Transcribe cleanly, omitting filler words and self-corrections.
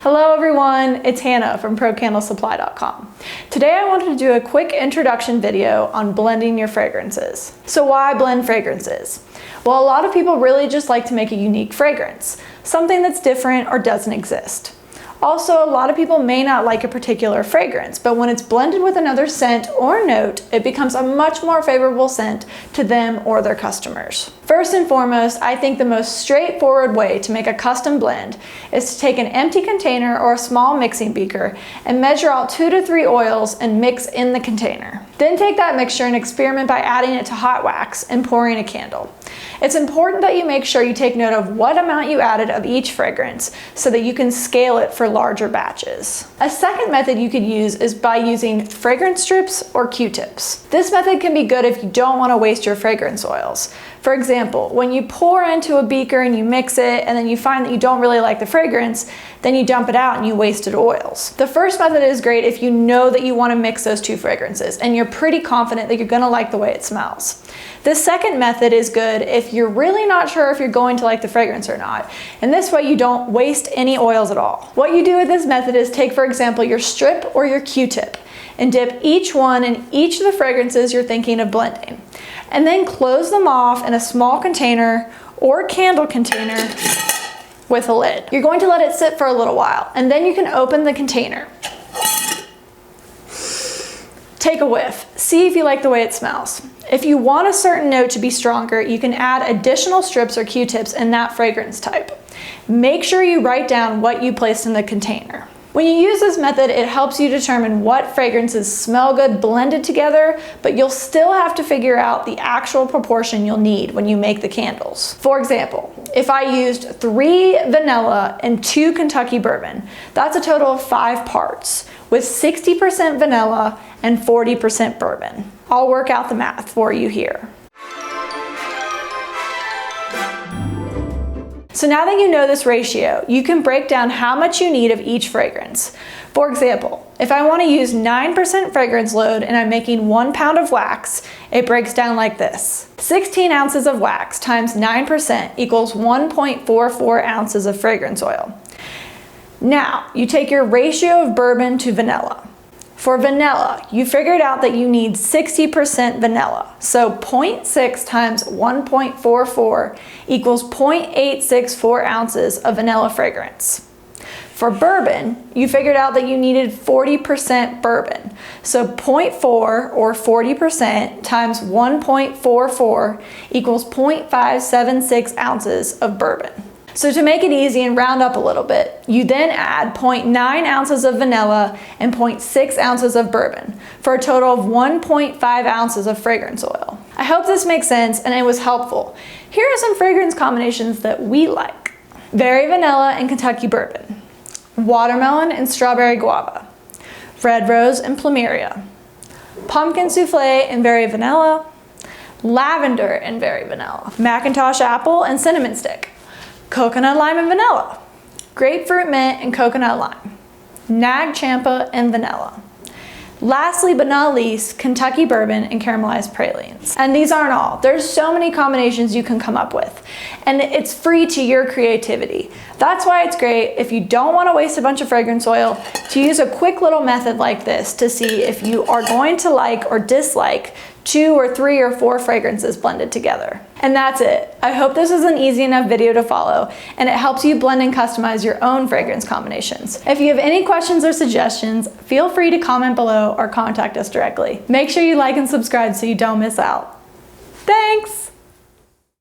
Hello everyone, it's Hannah from ProCandleSupply.com. Today I wanted to do a quick introduction video on blending your fragrances. So why blend fragrances? Well, a lot of people really just like to make a unique fragrance, something that's different or doesn't exist. Also, a lot of people may not like a particular fragrance, but when it's blended with another scent or note, it becomes a much more favorable scent to them or their customers. First and foremost, I think the most straightforward way to make a custom blend is to take an empty container or a small mixing beaker and measure out 2 to 3 oils and mix in the container. Then take that mixture and experiment by adding it to hot wax and pouring a candle. It's important that you make sure you take note of what amount you added of each fragrance so that you can scale it for larger batches. A second method you could use is by using fragrance strips or Q-tips. This method can be good if you don't want to waste your fragrance oils. For example, when you pour into a beaker and you mix it and then you find that you don't really like the fragrance, then you dump it out and you wasted oils. The first method is great if you know that you want to mix those two fragrances and you're pretty confident that you're going to like the way it smells. This second method is good if you're really not sure if you're going to like the fragrance or not, and this way you don't waste any oils at all. What you do with this method is take, for example, your strip or your Q-tip and dip each one in each of the fragrances you're thinking of blending, and then close them off in a small container or candle container with a lid. You're going to let it sit for a little while, and then you can open the container. Take a whiff. See if you like the way it smells. If you want a certain note to be stronger, you can add additional strips or Q-tips in that fragrance type. Make sure you write down what you placed in the container. When you use this method, it helps you determine what fragrances smell good blended together, but you'll still have to figure out the actual proportion you'll need when you make the candles. For example, if I used 3 vanilla and 2 Kentucky bourbon, that's a total of 5 parts, with 60% vanilla and 40% bourbon. I'll work out the math for you here. So now that you know this ratio, you can break down how much you need of each fragrance. For example, if I want to use 9% fragrance load and I'm making 1 pound of wax, it breaks down like this. 16 ounces of wax times 9% equals 1.44 ounces of fragrance oil. Now, you take your ratio of bourbon to vanilla. For vanilla, you figured out that you need 60% vanilla, so 0.6 times 1.44 equals 0.864 ounces of vanilla fragrance. For bourbon, you figured out that you needed 40% bourbon, so 0.4 or 40% times 1.44 equals 0.576 ounces of bourbon. So to make it easy and round up a little bit, you then add 0.9 ounces of vanilla and 0.6 ounces of bourbon for a total of 1.5 ounces of fragrance oil. I hope this makes sense and it was helpful. Here are some fragrance combinations that we like. Berry vanilla and Kentucky bourbon, watermelon and strawberry guava, red rose and plumeria, pumpkin souffle and berry vanilla, lavender and berry vanilla, Macintosh apple and cinnamon stick, coconut lime and vanilla, grapefruit mint and coconut lime, Nag Champa and vanilla. Lastly but not least, Kentucky bourbon and caramelized pralines. And these aren't all. There's so many combinations you can come up with, and it's free to your creativity. That's why it's great if you don't want to waste a bunch of fragrance oil to use a quick little method like this to see if you are going to like or dislike 2 or 3 or 4 fragrances blended together. And that's it. I hope this is an easy enough video to follow and it helps you blend and customize your own fragrance combinations. If you have any questions or suggestions, feel free to comment below or contact us directly. Make sure you like and subscribe so you don't miss out. Thanks!